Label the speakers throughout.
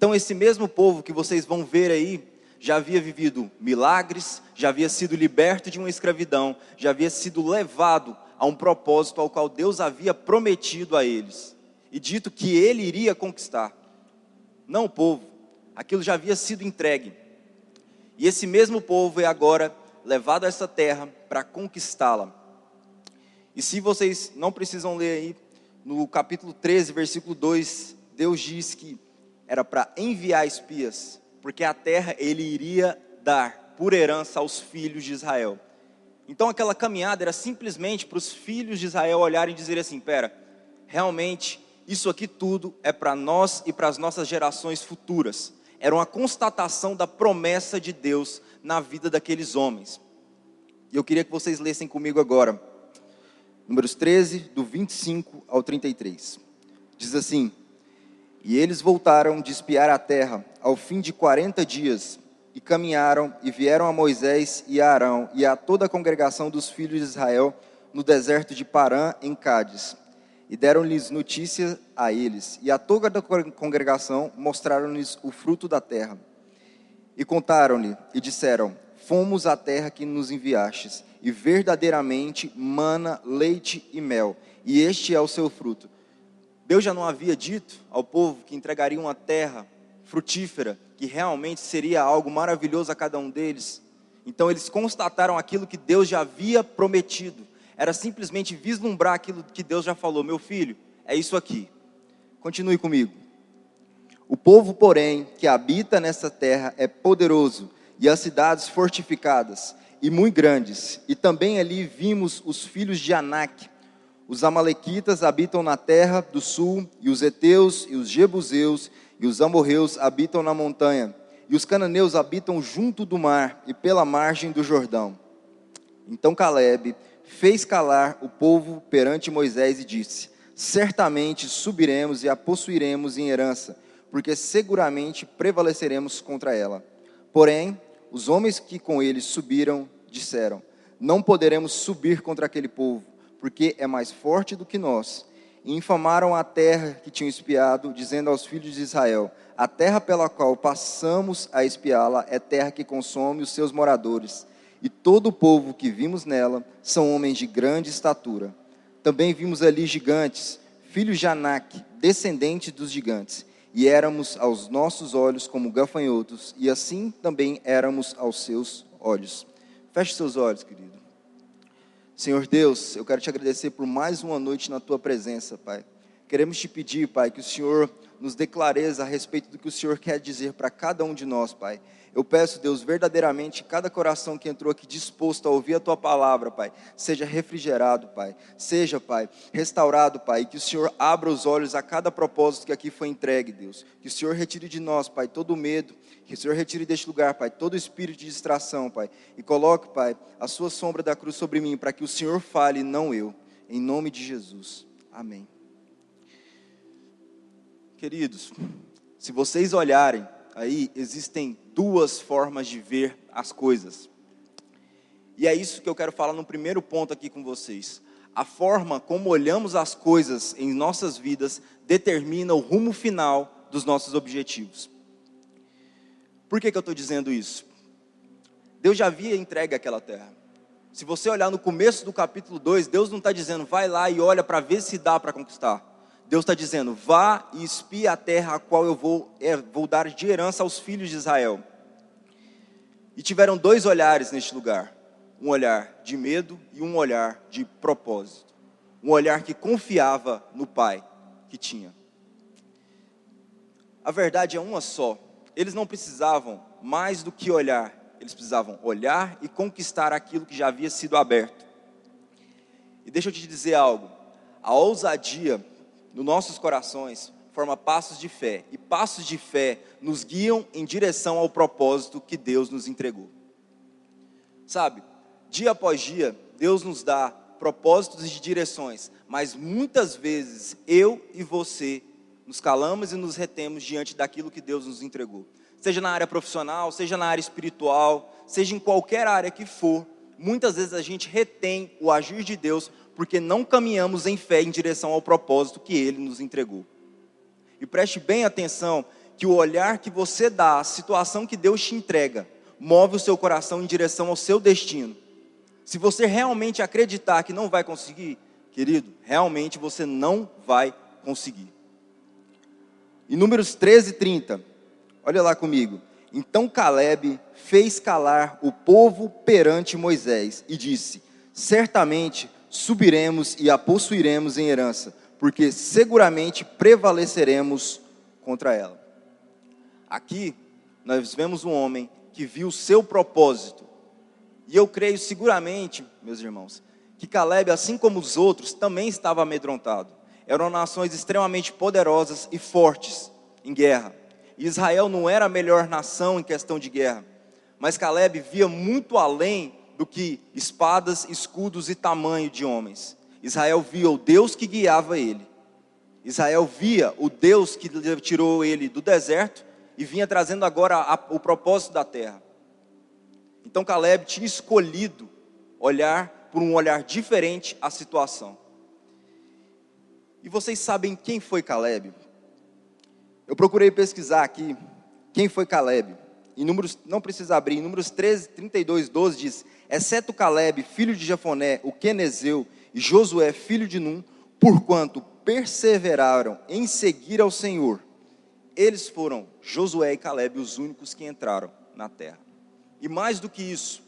Speaker 1: Então esse mesmo povo que vocês vão ver aí, já havia vivido milagres, já havia sido liberto de uma escravidão, já havia sido levado a um propósito ao qual Deus havia prometido a eles, e dito que ele iria conquistar. Não o povo, aquilo já havia sido entregue. E esse mesmo povo é agora levado a essa terra para conquistá-la. E se vocês não precisam ler aí, no capítulo 13, versículo 2, Deus diz que era para enviar espias, porque a terra ele iria dar por herança aos filhos de Israel. Então aquela caminhada era simplesmente para os filhos de Israel olharem e dizerem assim: pera, realmente isso aqui tudo é para nós e para as nossas gerações futuras. Era uma constatação da promessa de Deus na vida daqueles homens. E eu queria que vocês lessem comigo agora, Números 13, do 25 ao 33. Diz assim: e eles voltaram de espiar a terra, ao fim de 40 dias, e caminharam, e vieram a Moisés e a Arão, e a toda a congregação dos filhos de Israel, no deserto de Parã, em Cádiz. E deram-lhes notícia a eles, e a toda a congregação mostraram-lhes o fruto da terra. E contaram-lhe, e disseram: fomos à terra que nos enviastes, e verdadeiramente mana leite e mel, e este é o seu fruto. Deus já não havia dito ao povo que entregaria uma terra frutífera, que realmente seria algo maravilhoso a cada um deles? Então eles constataram aquilo que Deus já havia prometido. Era simplesmente vislumbrar aquilo que Deus já falou: meu filho, é isso aqui. Continue comigo. O povo, porém, que habita nessa terra é poderoso, e as cidades fortificadas, e muito grandes. E também ali vimos os filhos de Anak. Os amalequitas habitam na terra do sul, e os heteus, e os jebuseus, e os amorreus habitam na montanha, e os cananeus habitam junto do mar, e pela margem do Jordão. Então Calebe fez calar o povo perante Moisés e disse: certamente subiremos e a possuiremos em herança, porque seguramente prevaleceremos contra ela. Porém, os homens que com ele subiram disseram: não poderemos subir contra aquele povo, porque é mais forte do que nós. E infamaram a terra que tinham espiado, dizendo aos filhos de Israel: a terra pela qual passamos a espiá-la é terra que consome os seus moradores, e todo o povo que vimos nela são homens de grande estatura. Também vimos ali gigantes, filhos de Anak, descendentes dos gigantes, e éramos aos nossos olhos como gafanhotos, e assim também éramos aos seus olhos. Feche seus olhos, querido. Senhor Deus, eu quero te agradecer por mais uma noite na tua presença, Pai. Queremos te pedir, Pai, que o Senhor nos dê clareza a respeito do que o Senhor quer dizer para cada um de nós, Pai. Eu peço, Deus, verdadeiramente, cada coração que entrou aqui disposto a ouvir a Tua palavra, Pai, seja refrigerado, Pai. Seja, Pai, restaurado, Pai, e que o Senhor abra os olhos a cada propósito que aqui foi entregue, Deus. Que o Senhor retire de nós, Pai, todo o medo. Que o Senhor retire deste lugar, Pai, todo espírito de distração, Pai. E coloque, Pai, a sua sombra da cruz sobre mim, para que o Senhor fale, não eu. Em nome de Jesus. Amém. Queridos, se vocês olharem, aí existem duas formas de ver as coisas. E é isso que eu quero falar no primeiro ponto aqui com vocês. A forma como olhamos as coisas em nossas vidas determina o rumo final dos nossos objetivos. Por que eu estou dizendo isso? Deus já havia entregue aquela terra. Se você olhar no começo do capítulo 2, Deus não está dizendo, vai lá e olha para ver se dá para conquistar. Deus está dizendo, vá e espie a terra a qual eu vou dar de herança aos filhos de Israel. E tiveram dois olhares neste lugar. Um olhar de medo e um olhar de propósito. Um olhar que confiava no Pai que tinha. A verdade é uma só. Eles não precisavam mais do que olhar. Eles precisavam olhar e conquistar aquilo que já havia sido aberto. E deixa eu te dizer algo. A ousadia nos nossos corações forma passos de fé. E passos de fé nos guiam em direção ao propósito que Deus nos entregou. Sabe, dia após dia, Deus nos dá propósitos e direções. Mas muitas vezes, eu e você nos calamos e nos retemos diante daquilo que Deus nos entregou. Seja na área profissional, seja na área espiritual, seja em qualquer área que for. Muitas vezes a gente retém o agir de Deus porque não caminhamos em fé em direção ao propósito que Ele nos entregou. E preste bem atenção que o olhar que você dá, a situação que Deus te entrega, move o seu coração em direção ao seu destino. Se você realmente acreditar que não vai conseguir, querido, realmente você não vai conseguir. Em Números 13:30, olha lá comigo. Então Caleb fez calar o povo perante Moisés e disse: certamente subiremos e a possuiremos em herança, porque seguramente prevaleceremos contra ela. Aqui nós vemos um homem que viu o seu propósito. E eu creio seguramente, meus irmãos, que Caleb, assim como os outros, também estava amedrontado. Eram nações extremamente poderosas e fortes em guerra. E Israel não era a melhor nação em questão de guerra. Mas Caleb via muito além do que espadas, escudos e tamanho de homens. Israel via o Deus que guiava ele. Israel via o Deus que tirou ele do deserto e vinha trazendo agora o propósito da terra. Então Caleb tinha escolhido olhar por um olhar diferente a situação. E vocês sabem quem foi Caleb? Eu procurei pesquisar aqui quem foi Caleb. Em Números, não precisa abrir, em Números 32:12 diz: exceto Caleb, filho de Jefoné, o quenezeu, e Josué, filho de Num, porquanto perseveraram em seguir ao Senhor, eles foram, Josué e Caleb, os únicos que entraram na terra. E mais do que isso,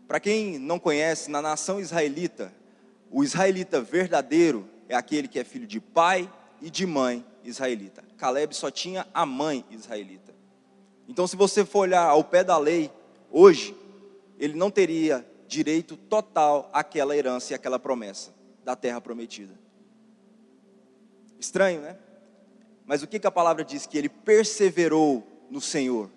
Speaker 1: para quem não conhece, na nação israelita, o israelita verdadeiro é aquele que é filho de pai e de mãe israelita. Caleb só tinha a mãe israelita. Então, se você for olhar ao pé da lei, hoje, ele não teria direito total àquela herança e àquela promessa da terra prometida. Estranho, né? Mas o que a palavra diz? Que ele perseverou no Senhor.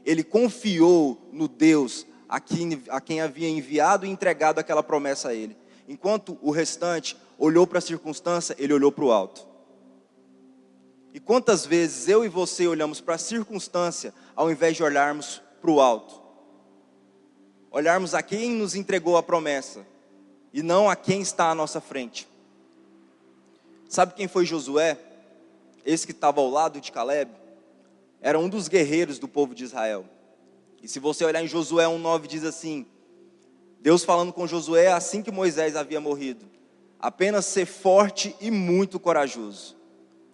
Speaker 1: Ele confiou no Deus a quem havia enviado e entregado aquela promessa a ele. Enquanto o restante olhou para a circunstância, ele olhou para o alto. E quantas vezes eu e você olhamos para a circunstância ao invés de olharmos para o alto? Olharmos a quem nos entregou a promessa e não a quem está à nossa frente. Sabe quem foi Josué? Esse que estava ao lado de Caleb? Era um dos guerreiros do povo de Israel. E se você olhar em Josué 1:9 diz assim: Deus falando com Josué assim que Moisés havia morrido: apenas ser forte e muito corajoso.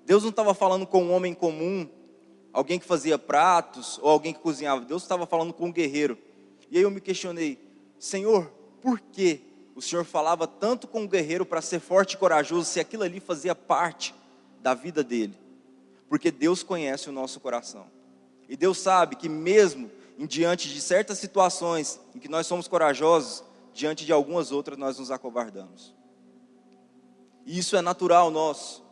Speaker 1: Deus não estava falando com um homem comum, alguém que fazia pratos ou alguém que cozinhava. Deus estava falando com um guerreiro. E aí eu me questionei: Senhor, por que o Senhor falava tanto com o guerreiro para ser forte e corajoso, se aquilo ali fazia parte da vida dele? Porque Deus conhece o nosso coração. E Deus sabe que mesmo em diante de certas situações em que nós somos corajosos, diante de algumas outras nós nos acovardamos. E isso é natural nosso.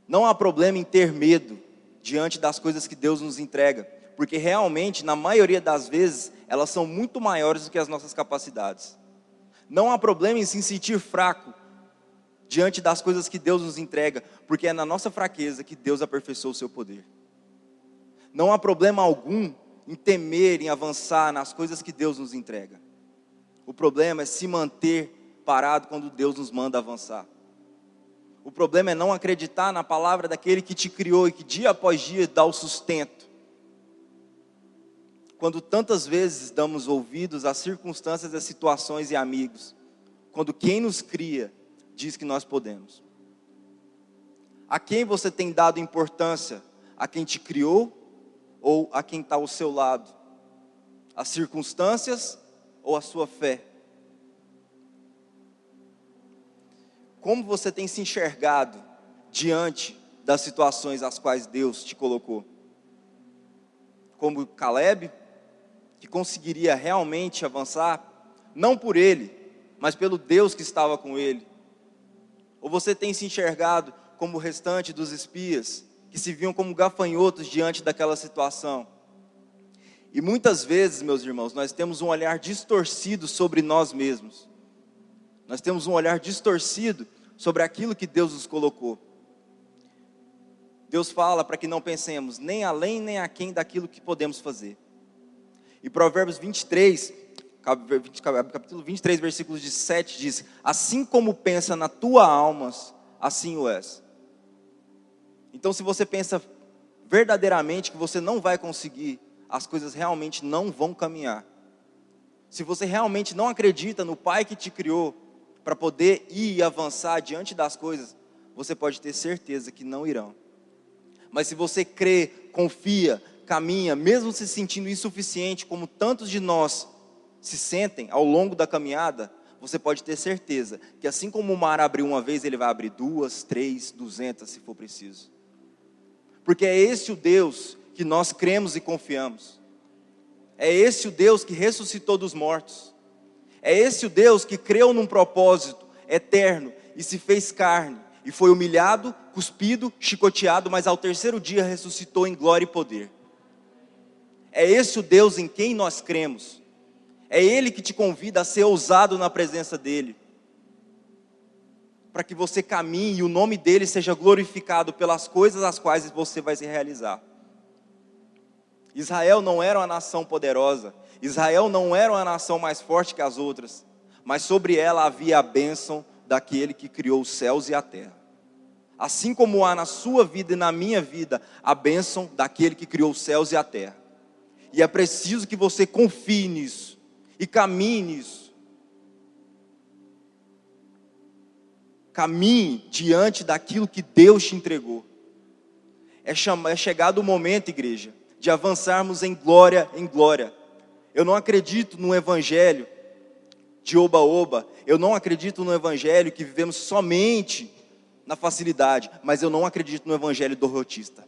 Speaker 1: Não há problema em ter medo diante das coisas que Deus nos entrega, porque realmente, na maioria das vezes, elas são muito maiores do que as nossas capacidades. Não há problema em se sentir fraco diante das coisas que Deus nos entrega, porque é na nossa fraqueza que Deus aperfeiçoa o seu poder. Não há problema algum em temer, em avançar nas coisas que Deus nos entrega. O problema é se manter parado quando Deus nos manda avançar. O problema é não acreditar na palavra daquele que te criou e que dia após dia dá o sustento. Quando tantas vezes damos ouvidos às circunstâncias, às situações e amigos, quando quem nos cria diz que nós podemos. A quem você tem dado importância? A quem te criou ou a quem está ao seu lado? As circunstâncias ou a sua fé? Como você tem se enxergado diante das situações às quais Deus te colocou? Como Caleb, que conseguiria realmente avançar, não por ele, mas pelo Deus que estava com ele? Ou você tem se enxergado como o restante dos espias, que se viam como gafanhotos diante daquela situação? E muitas vezes, meus irmãos, nós temos um olhar distorcido sobre nós mesmos. Nós temos um olhar distorcido sobre aquilo que Deus nos colocou. Deus fala para que não pensemos nem além nem aquém daquilo que podemos fazer. E Provérbios 23, capítulo 23, versículos 7 diz: assim como pensa na tua alma, assim o és. Então, se você pensa verdadeiramente que você não vai conseguir, as coisas realmente não vão caminhar. Se você realmente não acredita no Pai que te criou, para poder ir e avançar diante das coisas, você pode ter certeza que não irão. Mas se você crê, confia, caminha, mesmo se sentindo insuficiente, como tantos de nós se sentem ao longo da caminhada, você pode ter certeza que assim como o mar abriu uma vez, ele vai abrir 2, 3, 200 se for preciso. Porque é esse o Deus que nós cremos e confiamos. É esse o Deus que ressuscitou dos mortos. É esse o Deus que creu num propósito eterno e se fez carne. E foi humilhado, cuspido, chicoteado, mas ao terceiro dia ressuscitou em glória e poder. É esse o Deus em quem nós cremos. É Ele que te convida a ser ousado na presença dEle. Para que você caminhe e o nome dEle seja glorificado pelas coisas as quais você vai se realizar. Israel não era uma nação poderosa. Israel não era uma nação mais forte que as outras. Mas sobre ela havia a bênção daquele que criou os céus e a terra. Assim como há na sua vida e na minha vida a bênção daquele que criou os céus e a terra. E é preciso que você confie nisso e caminhe nisso. Caminhe diante daquilo que Deus te entregou. É chegado o momento, igreja, de avançarmos em glória em glória. Eu não acredito no evangelho de oba-oba. Eu não acredito no evangelho que vivemos somente na facilidade. Mas eu não acredito no evangelho derrotista.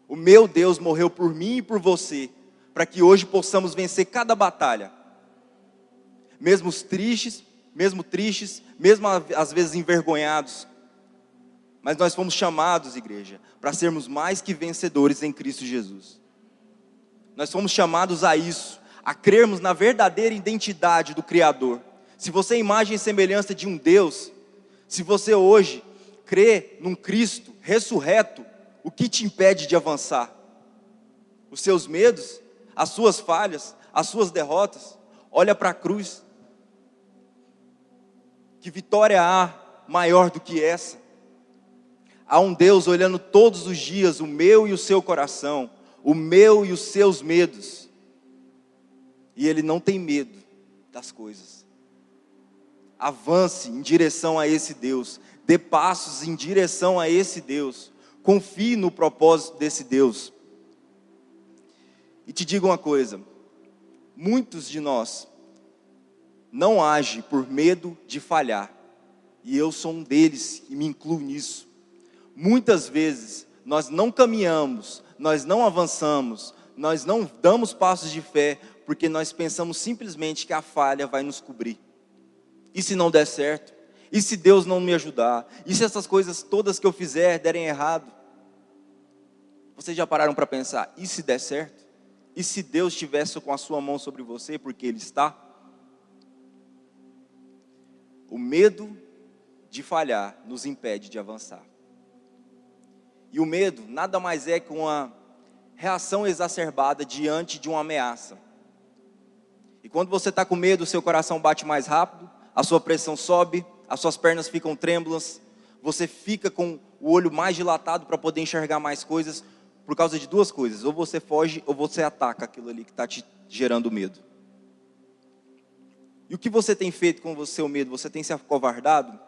Speaker 1: O meu Deus morreu por mim e por você, para que hoje possamos vencer cada batalha. Mesmo tristes, mesmo às vezes envergonhados. Mas nós fomos chamados, igreja, para sermos mais que vencedores em Cristo Jesus. Nós fomos chamados a isso, a crermos na verdadeira identidade do Criador. Se você é imagem e semelhança de um Deus, se você hoje crê num Cristo ressurreto, o que te impede de avançar? Os seus medos, as suas falhas, as suas derrotas? Olha para a cruz. Que vitória há maior do que essa? Há um Deus olhando todos os dias o meu e o seu coração, o meu e os seus medos. E Ele não tem medo das coisas. Avance em direção a esse Deus. Dê passos em direção a esse Deus. Confie no propósito desse Deus. E te digo uma coisa. Muitos de nós não agem por medo de falhar. E eu sou um deles e me incluo nisso. Muitas vezes nós não caminhamos, nós não avançamos, nós não damos passos de fé, porque nós pensamos simplesmente que a falha vai nos cobrir. E se não der certo? E se Deus não me ajudar? E se essas coisas todas que eu fizer derem errado? Vocês já pararam para pensar, e se der certo? E se Deus estivesse com a sua mão sobre você, porque Ele está? O medo de falhar nos impede de avançar. E o medo nada mais é que uma reação exacerbada diante de uma ameaça. E quando você está com medo, o seu coração bate mais rápido, a sua pressão sobe, as suas pernas ficam trêmulas, você fica com o olho mais dilatado para poder enxergar mais coisas, por causa de duas coisas: ou você foge, ou você ataca aquilo ali que está te gerando medo. E o que você tem feito com o seu medo? Você tem se acovardado?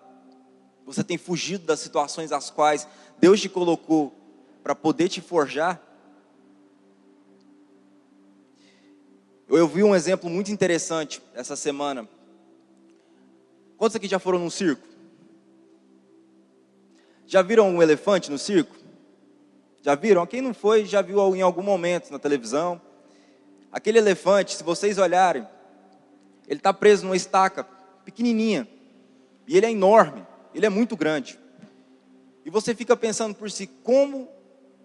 Speaker 1: Você tem fugido das situações às quais Deus te colocou para poder te forjar? Eu vi um exemplo muito interessante essa semana. Quantos aqui já foram num circo? Já viram um elefante no circo? Já viram? Quem não foi, já viu em algum momento na televisão. Aquele elefante, se vocês olharem, ele está preso numa estaca pequenininha. E ele é enorme, ele é muito grande. E você fica pensando por si, como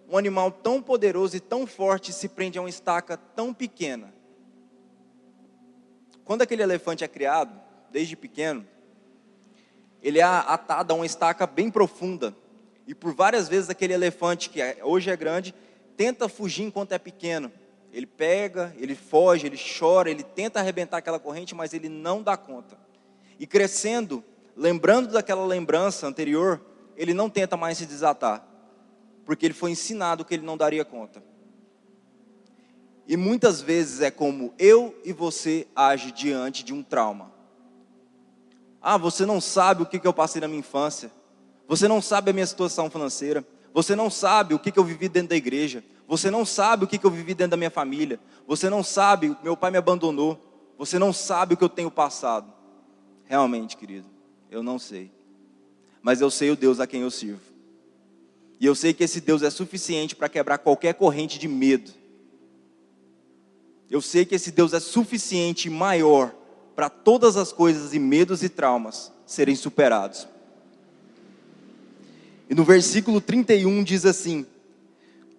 Speaker 1: um animal tão poderoso e tão forte se prende a uma estaca tão pequena? Quando aquele elefante é criado, desde pequeno, ele é atado a uma estaca bem profunda. E por várias vezes aquele elefante, que hoje é grande, tenta fugir enquanto é pequeno. Ele pega, ele foge, ele chora, ele tenta arrebentar aquela corrente, mas ele não dá conta. E crescendo, lembrando daquela lembrança anterior, ele não tenta mais se desatar. porque ele foi ensinado que ele não daria conta. E muitas vezes é como eu e você age diante de um trauma. Você não sabe o que eu passei na minha infância. Você não sabe a minha situação financeira. Você não sabe o que eu vivi dentro da igreja. Você não sabe o que eu vivi dentro da minha família. Você não sabe, meu pai me abandonou. Você não sabe o que eu tenho passado. Realmente, querido, eu não sei. Mas eu sei o Deus a quem eu sirvo. E eu sei que esse Deus é suficiente para quebrar qualquer corrente de medo. Eu sei que esse Deus é suficiente e maior para todas as coisas e medos e traumas serem superados. E no versículo 31 diz assim: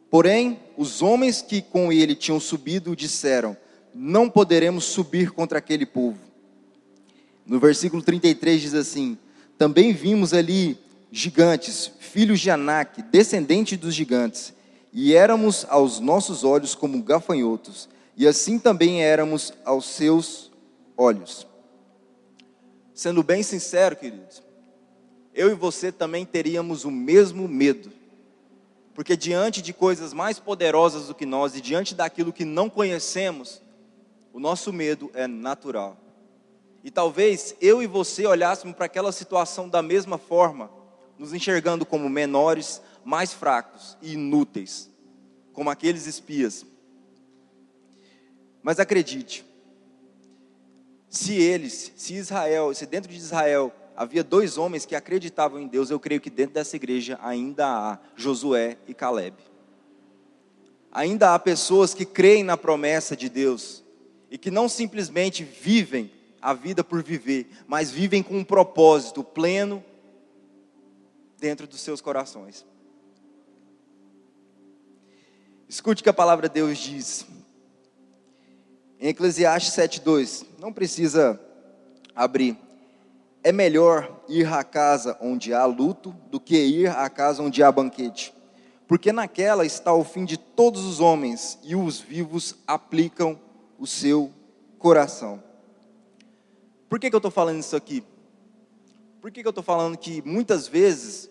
Speaker 1: porém, os homens que com ele tinham subido disseram: não poderemos subir contra aquele povo. No versículo 33 diz assim: também vimos ali gigantes, filhos de Anak, descendentes dos gigantes, e éramos aos nossos olhos como gafanhotos, e assim também éramos aos seus olhos. Sendo bem sincero, queridos, eu e você também teríamos o mesmo medo, porque diante de coisas mais poderosas do que nós, e diante daquilo que não conhecemos, o nosso medo é natural. E talvez eu e você olhássemos para aquela situação da mesma forma, nos enxergando como menores, mais fracos e inúteis, como aqueles espias. Mas acredite, se dentro de Israel havia 2 homens que acreditavam em Deus, eu creio que dentro dessa igreja ainda há Josué e Caleb. Ainda há pessoas que creem na promessa de Deus e que não simplesmente vivem a vida por viver, mas vivem com um propósito pleno dentro dos seus corações. Escute o que a palavra de Deus diz. Em Eclesiastes 7:2, não precisa abrir. É melhor ir à casa onde há luto do que ir à casa onde há banquete, porque naquela está o fim de todos os homens, e os vivos aplicam o seu coração. Por que eu estou falando isso aqui? Por que eu estou falando que muitas vezes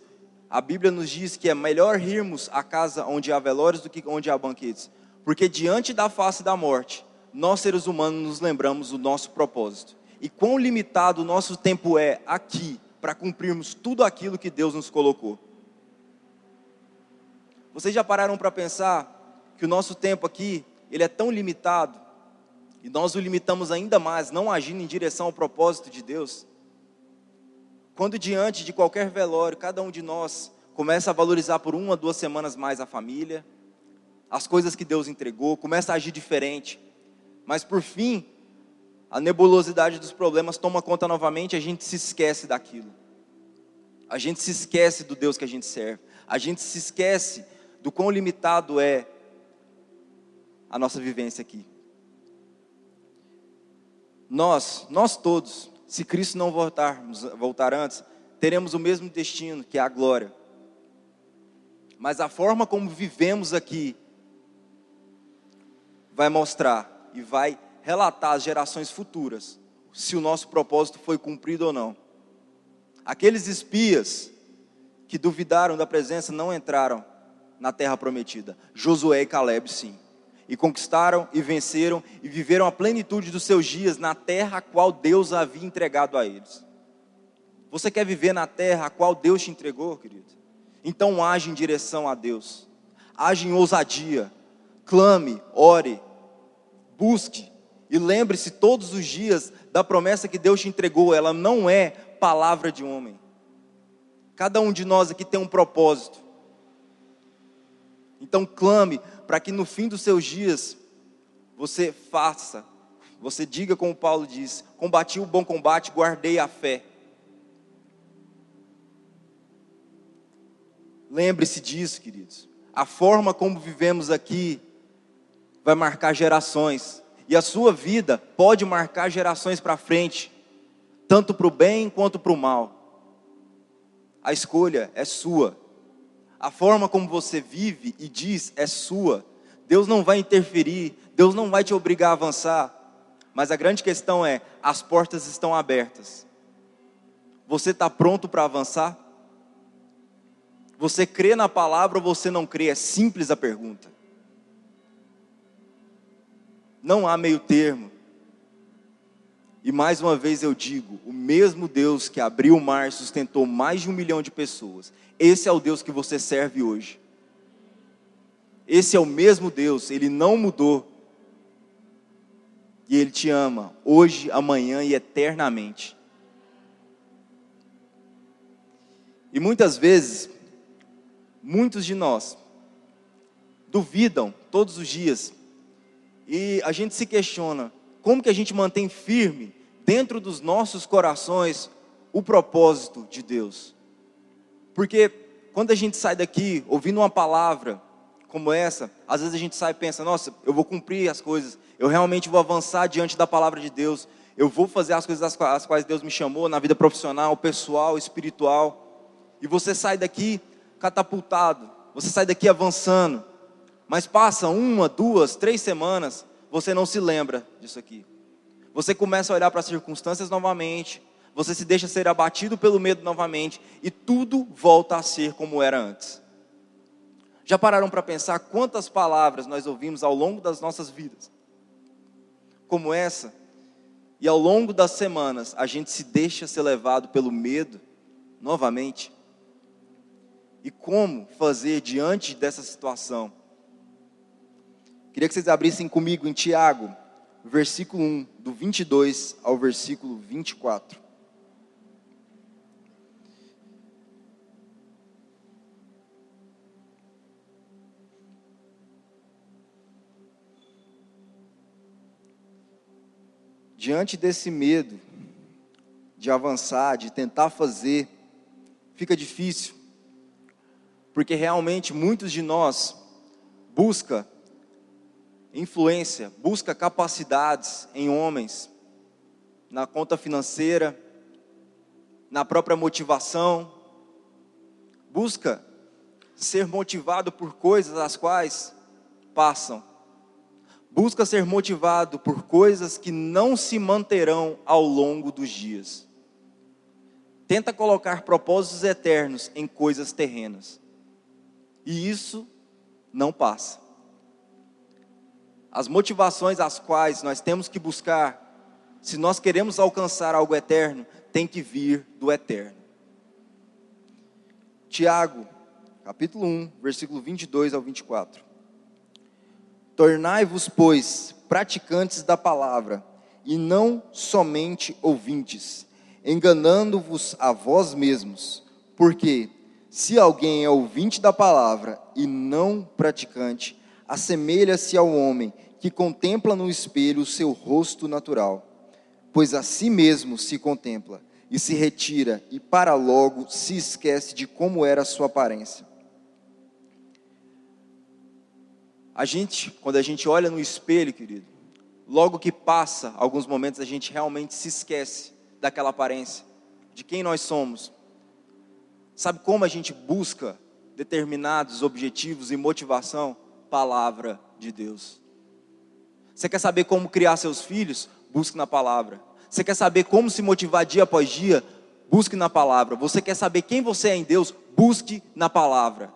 Speaker 1: a Bíblia nos diz que é melhor irmos à casa onde há velórios do que onde há banquetes? Porque diante da face da morte, nós seres humanos nos lembramos do nosso propósito. E quão limitado o nosso tempo é aqui para cumprirmos tudo aquilo que Deus nos colocou. Vocês já pararam para pensar que o nosso tempo aqui, ele é tão limitado, e nós o limitamos ainda mais, não agindo em direção ao propósito de Deus? Quando diante de qualquer velório, cada um de nós começa a valorizar por 1 a 2 semanas mais a família, as coisas que Deus entregou, começa a agir diferente. Mas por fim, a nebulosidade dos problemas toma conta novamente, a gente se esquece daquilo. A gente se esquece do Deus que a gente serve. A gente se esquece do quão limitado é a nossa vivência aqui. Nós todos, se Cristo não voltar antes, teremos o mesmo destino, que é a glória. Mas a forma como vivemos aqui vai mostrar e vai relatar às gerações futuras se o nosso propósito foi cumprido ou não. Aqueles espias que duvidaram da presença não entraram na terra prometida. Josué e Caleb sim. E conquistaram e venceram e viveram a plenitude dos seus dias na terra a qual Deus havia entregado a eles. Você quer viver na terra a qual Deus te entregou, querido? Então age em direção a Deus. Age em ousadia. Clame, ore, busque. E lembre-se todos os dias da promessa que Deus te entregou. Ela não é palavra de homem. Cada um de nós aqui tem um propósito. Então clame para que no fim dos seus dias você faça, você diga como Paulo diz: combati o bom combate, guardei a fé. Lembre-se disso, queridos. A forma como vivemos aqui vai marcar gerações. E a sua vida pode marcar gerações para frente, tanto para o bem quanto para o mal. A escolha é sua. A forma como você vive e diz é sua. Deus não vai interferir, Deus não vai te obrigar a avançar. Mas a grande questão é, as portas estão abertas. Você está pronto para avançar? Você crê na palavra ou você não crê? É simples a pergunta. Não há meio termo. E mais uma vez eu digo, o mesmo Deus que abriu o mar e sustentou mais de 1 milhão de pessoas, esse é o Deus que você serve hoje. Esse é o mesmo Deus, Ele não mudou. E Ele te ama, hoje, amanhã e eternamente. E muitas vezes, muitos de nós duvidam todos os dias. E a gente se questiona, como que a gente mantém firme, dentro dos nossos corações, o propósito de Deus? Porque quando a gente sai daqui, ouvindo uma palavra como essa, às vezes a gente sai e pensa, nossa, eu vou cumprir as coisas, eu realmente vou avançar diante da palavra de Deus, eu vou fazer as coisas às quais Deus me chamou, na vida profissional, pessoal, espiritual, e você sai daqui catapultado, você sai daqui avançando, mas passa 1, 2, 3 semanas, você não se lembra disso aqui, você começa a olhar para as circunstâncias novamente, você se deixa ser abatido pelo medo novamente, e tudo volta a ser como era antes. Já pararam para pensar quantas palavras nós ouvimos ao longo das nossas vidas, como essa, e ao longo das semanas a gente se deixa ser levado pelo medo novamente? E como fazer diante dessa situação? Queria que vocês abrissem comigo em Tiago, versículo 1, do 22 ao versículo 24. Diante desse medo de avançar, de tentar fazer, fica difícil, porque realmente muitos de nós busca influência, busca capacidades em homens, na conta financeira, na própria motivação, busca ser motivado por coisas as quais passam, busca ser motivado por coisas que não se manterão ao longo dos dias. Tenta colocar propósitos eternos em coisas terrenas. E isso não passa. As motivações às quais nós temos que buscar, se nós queremos alcançar algo eterno, tem que vir do eterno. Tiago, capítulo 1, versículo 22 ao 24. Tornai-vos, pois, praticantes da palavra, e não somente ouvintes, enganando-vos a vós mesmos. Porque, se alguém é ouvinte da palavra e não praticante, assemelha-se ao homem que contempla no espelho o seu rosto natural. Pois a si mesmo se contempla, e se retira, e para logo se esquece de como era a sua aparência. Quando a gente olha no espelho, querido, logo que passa alguns momentos, a gente realmente se esquece daquela aparência, de quem nós somos. Sabe como a gente busca determinados objetivos e motivação? Palavra de Deus. Você quer saber como criar seus filhos? Busque na palavra. Você quer saber como se motivar dia após dia? Busque na palavra. Você quer saber quem você é em Deus? Busque na palavra.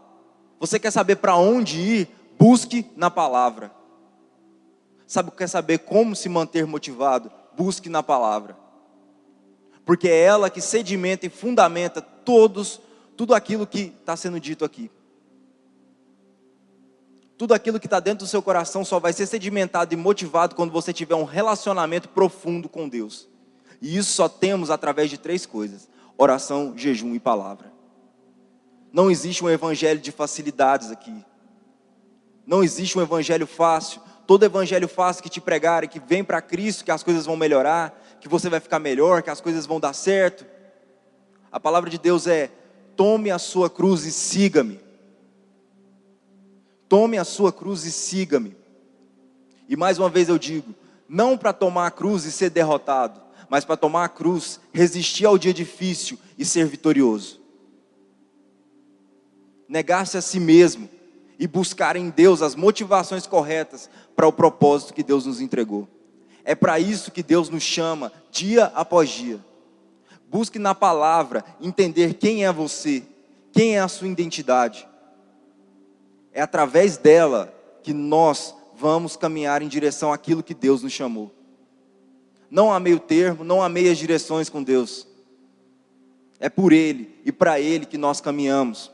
Speaker 1: Você quer saber para onde ir? Busque na palavra. Quer saber como se manter motivado? Busque na palavra. Porque é ela que sedimenta e fundamenta tudo aquilo que está sendo dito aqui. Tudo aquilo que está dentro do seu coração só vai ser sedimentado e motivado quando você tiver um relacionamento profundo com Deus. E isso só temos através de 3 coisas: oração, jejum e palavra. Não existe um evangelho de facilidades aqui. Não existe um evangelho fácil. Todo evangelho fácil que te pregarem, que vem para Cristo, que as coisas vão melhorar, que você vai ficar melhor, que as coisas vão dar certo. A palavra de Deus é: tome a sua cruz e siga-me. Tome a sua cruz e siga-me. E mais uma vez eu digo, não para tomar a cruz e ser derrotado, mas para tomar a cruz, resistir ao dia difícil e ser vitorioso. Negar-se a si mesmo e buscar em Deus as motivações corretas para o propósito que Deus nos entregou. É para isso que Deus nos chama dia após dia. Busque na palavra entender quem é você, Quem é a sua identidade? É através dela que nós vamos caminhar em direção àquilo que Deus nos chamou. Não há meio termo, não há meias direções com Deus. É por Ele e para Ele que nós caminhamos.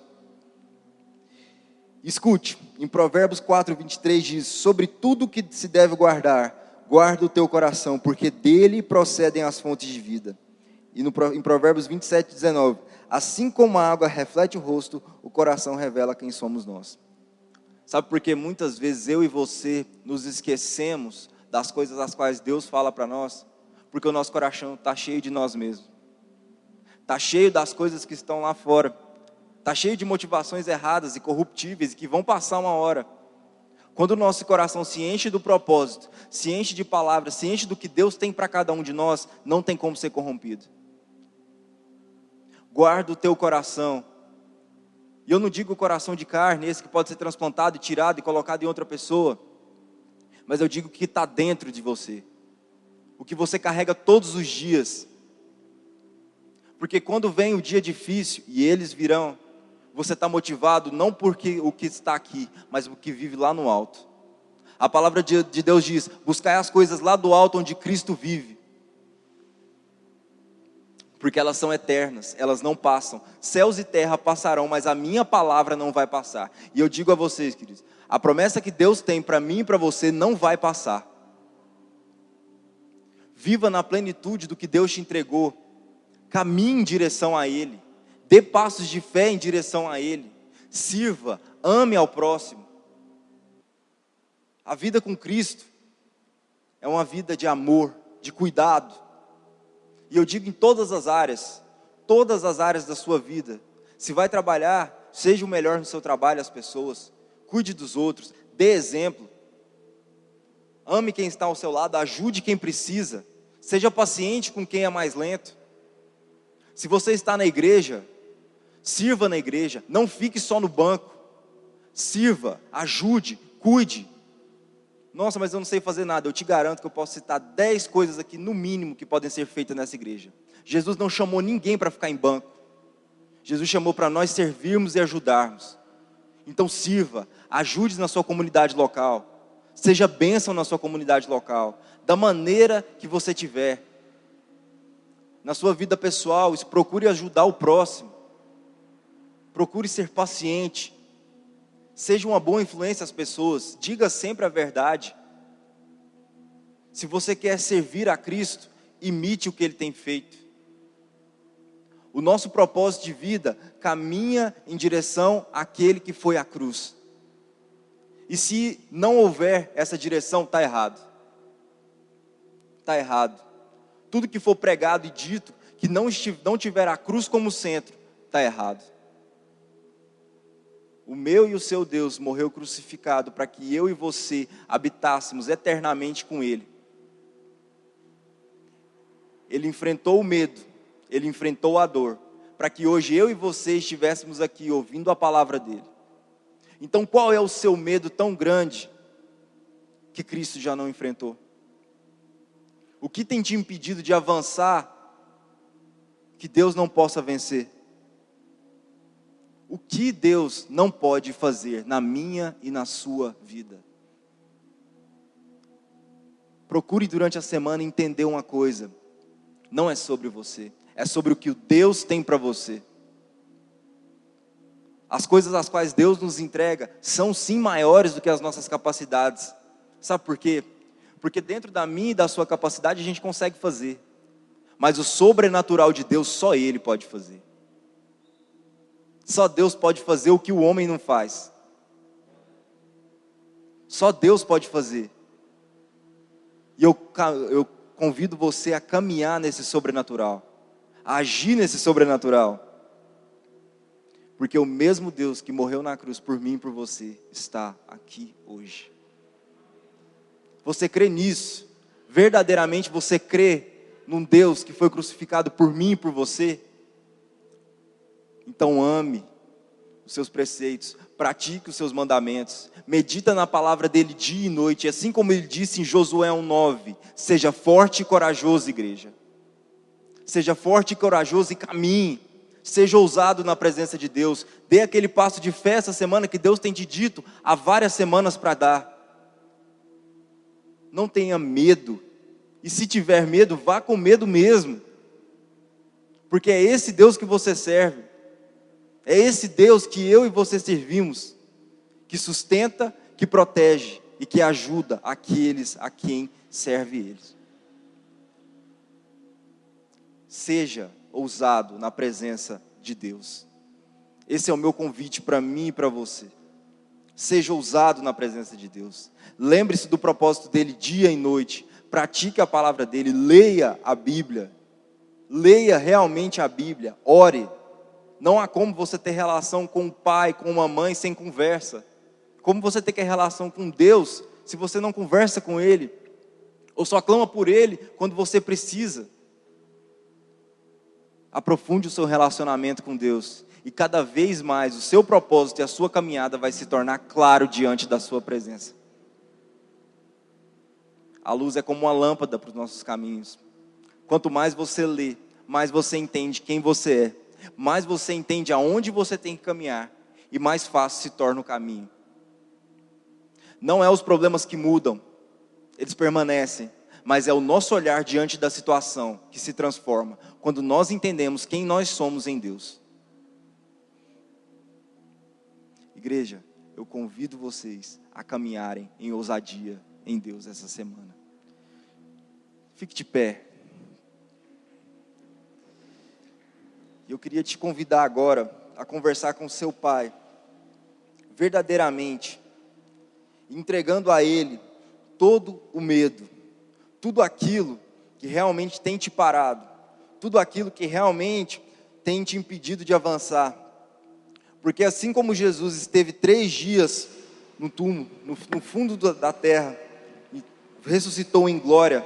Speaker 1: Escute, em Provérbios 4:23 diz: sobre tudo que se deve guardar, guarda o teu coração, porque dele procedem as fontes de vida. E em Provérbios 27:19, assim como a água reflete o rosto, o coração revela quem somos nós. Sabe por que muitas vezes eu e você nos esquecemos das coisas as quais Deus fala para nós? Porque o nosso coração está cheio de nós mesmos. Está cheio das coisas que estão lá fora. Está cheio de motivações erradas e corruptíveis que vão passar uma hora. Quando o nosso coração se enche do propósito, se enche de palavras, se enche do que Deus tem para cada um de nós, não tem como ser corrompido. Guarda o teu coração. E eu não digo o coração de carne, esse que pode ser transplantado e tirado e colocado em outra pessoa. Mas eu digo o que está dentro de você. O que você carrega todos os dias. Porque quando vem o dia difícil, e eles virão, você está motivado não porque o que está aqui, mas o que vive lá no alto. A palavra de Deus diz: buscai as coisas lá do alto onde Cristo vive. Porque elas são eternas, elas não passam. Céus e terra passarão, mas a minha palavra não vai passar. E eu digo a vocês, queridos, a promessa que Deus tem para mim e para você não vai passar. Viva na plenitude do que Deus te entregou. Caminhe em direção a Ele. Dê passos de fé em direção a Ele. Sirva, ame ao próximo. A vida com Cristo é uma vida de amor, de cuidado. E eu digo em todas as áreas da sua vida. Se vai trabalhar, seja o melhor no seu trabalho às pessoas. Cuide dos outros, dê exemplo. Ame quem está ao seu lado, ajude quem precisa. Seja paciente com quem é mais lento. Se você está na igreja, sirva na igreja. Não fique só no banco. Sirva, ajude, cuide. Nossa, mas eu não sei fazer nada. Eu te garanto que eu posso citar 10 coisas aqui, no mínimo, que podem ser feitas nessa igreja. Jesus não chamou ninguém para ficar em banco. Jesus chamou para nós servirmos e ajudarmos. Então sirva, ajude na sua comunidade local. Seja bênção na sua comunidade local. Da maneira que você tiver. Na sua vida pessoal, procure ajudar o próximo. Procure ser paciente. Seja uma boa influência às pessoas. Diga sempre a verdade. Se você quer servir a Cristo, imite o que Ele tem feito. O nosso propósito de vida caminha em direção àquele que foi à cruz. E se não houver essa direção, está errado. Está errado. Tudo que for pregado e dito, que não tiver a cruz como centro, está errado. O meu e o seu Deus morreu crucificado para que eu e você habitássemos eternamente com Ele. Ele enfrentou o medo, Ele enfrentou a dor, para que hoje eu e você estivéssemos aqui ouvindo a palavra dEle. Então qual é o seu medo tão grande que Cristo já não enfrentou? O que tem te impedido de avançar que Deus não possa vencer? O que Deus não pode fazer na minha e na sua vida? Procure durante a semana entender uma coisa. Não é sobre você, é sobre o que Deus tem para você. As coisas às quais Deus nos entrega são sim maiores do que as nossas capacidades. Sabe por quê? Porque dentro da minha e da sua capacidade a gente consegue fazer. Mas o sobrenatural de Deus só Ele pode fazer. Só Deus pode fazer o que o homem não faz. Só Deus pode fazer. E eu convido você a caminhar nesse sobrenatural. A agir nesse sobrenatural. Porque o mesmo Deus que morreu na cruz por mim e por você, está aqui hoje. Você crê nisso? Verdadeiramente você crê num Deus que foi crucificado por mim e por você? Então ame os seus preceitos, pratique os seus mandamentos, medita na palavra dele dia e noite, assim como ele disse em Josué 1:9, seja forte e corajoso, igreja. Seja forte e corajoso e caminhe. Seja ousado na presença de Deus. Dê aquele passo de fé essa semana que Deus tem te dito há várias semanas para dar. Não tenha medo. E se tiver medo, vá com medo mesmo. Porque é esse Deus que você serve. É esse Deus que eu e você servimos. Que sustenta, que protege e que ajuda aqueles a quem serve eles. Seja ousado na presença de Deus. Esse é o meu convite para mim e para você. Seja ousado na presença de Deus. Lembre-se do propósito dele dia e noite. Pratique a palavra dele. Leia a Bíblia. Leia realmente a Bíblia. Ore. Não há como você ter relação com o pai, com uma mãe sem conversa. Como você ter relação com Deus se você não conversa com ele? Ou só clama por ele quando você precisa? Aprofunde o seu relacionamento com Deus. E cada vez mais o seu propósito e a sua caminhada vai se tornar claro diante da sua presença. A luz é como uma lâmpada para os nossos caminhos. Quanto mais você lê, mais você entende quem você é. Mais você entende aonde você tem que caminhar. E mais fácil se torna o caminho. Não é os problemas que mudam. Eles permanecem. Mas é o nosso olhar diante da situação que se transforma quando nós entendemos quem nós somos em Deus. Igreja, eu convido vocês a caminharem em ousadia em Deus essa semana. Fique de pé. Eu queria te convidar agora a conversar com seu pai, verdadeiramente, entregando a ele todo o medo. Tudo aquilo que realmente tem te parado, tudo aquilo que realmente tem te impedido de avançar. Porque assim como Jesus esteve 3 dias no túmulo, no fundo da terra, e ressuscitou em glória,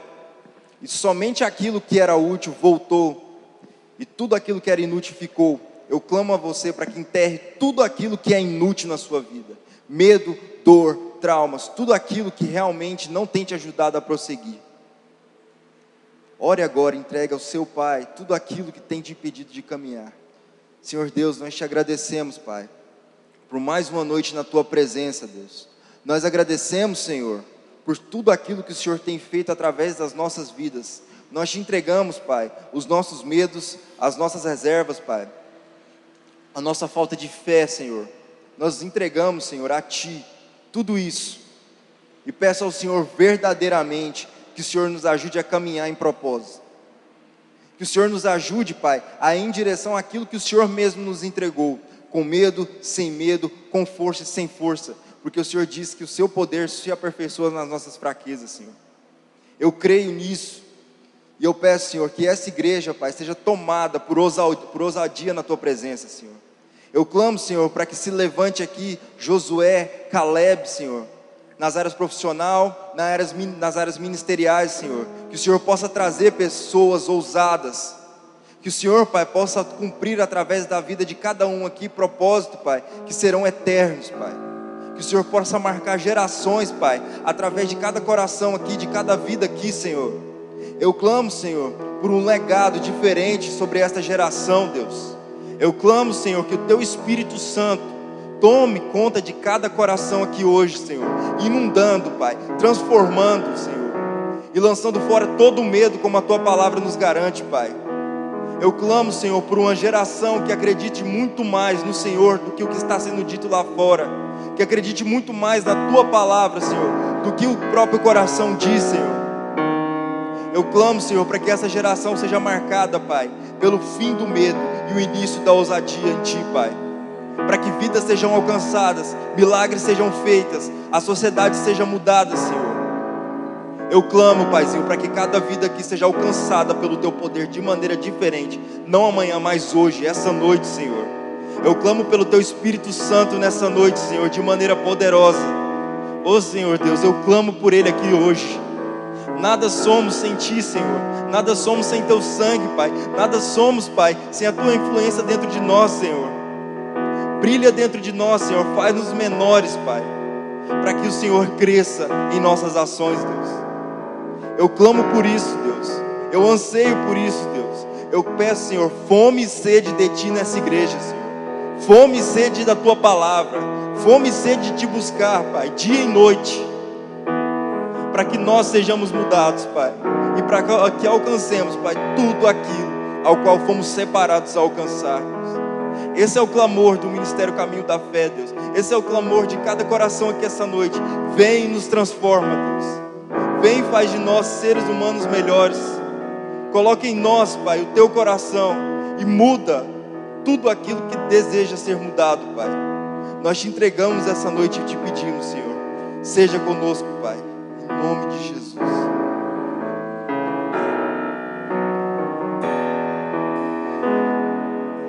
Speaker 1: e somente aquilo que era útil voltou, e tudo aquilo que era inútil ficou, eu clamo a você para que enterre tudo aquilo que é inútil na sua vida. Medo, dor, traumas, tudo aquilo que realmente não tem te ajudado a prosseguir. Ore agora, entregue ao seu Pai tudo aquilo que tem te impedido de caminhar. Senhor Deus, nós te agradecemos, Pai, por mais uma noite na Tua presença, Deus. Nós agradecemos, Senhor, por tudo aquilo que o Senhor tem feito através das nossas vidas. Nós te entregamos, Pai, os nossos medos, as nossas reservas, Pai, a nossa falta de fé, Senhor. Nós entregamos, Senhor, a Ti tudo isso. E peço ao Senhor verdadeiramente que o Senhor nos ajude a caminhar em propósito. Que o Senhor nos ajude, Pai, a ir em direção àquilo que o Senhor mesmo nos entregou. Com medo, sem medo, com força e sem força. Porque o Senhor disse que o seu poder se aperfeiçoa nas nossas fraquezas, Senhor. Eu creio nisso. E eu peço, Senhor, que essa igreja, Pai, seja tomada por ousadia na Tua presença, Senhor. Eu clamo, Senhor, para que se levante aqui Josué, Caleb, Senhor, nas áreas profissional, nas áreas ministeriais, Senhor. Que o Senhor possa trazer pessoas ousadas. Que o Senhor, Pai, possa cumprir através da vida de cada um aqui propósito, Pai, que serão eternos, Pai. Que o Senhor possa marcar gerações, Pai, através de cada coração aqui, de cada vida aqui, Senhor. Eu clamo, Senhor, por um legado diferente sobre esta geração, Deus. Eu clamo, Senhor, que o Teu Espírito Santo tome conta de cada coração aqui hoje, Senhor, inundando, Pai, transformando, Senhor, e lançando fora todo o medo, como a Tua palavra nos garante, Pai. Eu clamo, Senhor, por uma geração que acredite muito mais no Senhor do que o que está sendo dito lá fora, que acredite muito mais na Tua palavra, Senhor, do que o próprio coração diz, Senhor. Eu clamo, Senhor, para que essa geração seja marcada, Pai, pelo fim do medo e o início da ousadia em Ti, Pai. Para que vidas sejam alcançadas, milagres sejam feitas, a sociedade seja mudada, Senhor. Eu clamo, Paizinho, para que cada vida aqui seja alcançada pelo Teu poder de maneira diferente, não amanhã, mas hoje, essa noite, Senhor. Eu clamo pelo Teu Espírito Santo nessa noite, Senhor, de maneira poderosa. Ô Senhor Deus, eu clamo por Ele aqui hoje. Nada somos sem Ti, Senhor. Nada somos sem Teu sangue, Pai. Nada somos, Pai, sem a Tua influência dentro de nós, Senhor. Brilha dentro de nós, Senhor. Faz-nos menores, Pai, para que o Senhor cresça em nossas ações, Deus. Eu clamo por isso, Deus. Eu anseio por isso, Deus. Eu peço, Senhor, fome e sede de Ti nessa igreja, Senhor. Fome e sede da Tua palavra. Fome e sede de Te buscar, Pai, dia e noite. Para que nós sejamos mudados, Pai. E para que alcancemos, Pai, tudo aquilo ao qual fomos separados a alcançarmos. Esse é o clamor do Ministério Caminho da Fé, Deus. Esse é o clamor de cada coração aqui essa noite. Vem e nos transforma, Deus. Vem e faz de nós seres humanos melhores. Coloca em nós, Pai, o Teu coração e muda tudo aquilo que deseja ser mudado, Pai. Nós Te entregamos essa noite e Te pedimos, Senhor. Seja conosco, Pai. Em nome de Jesus.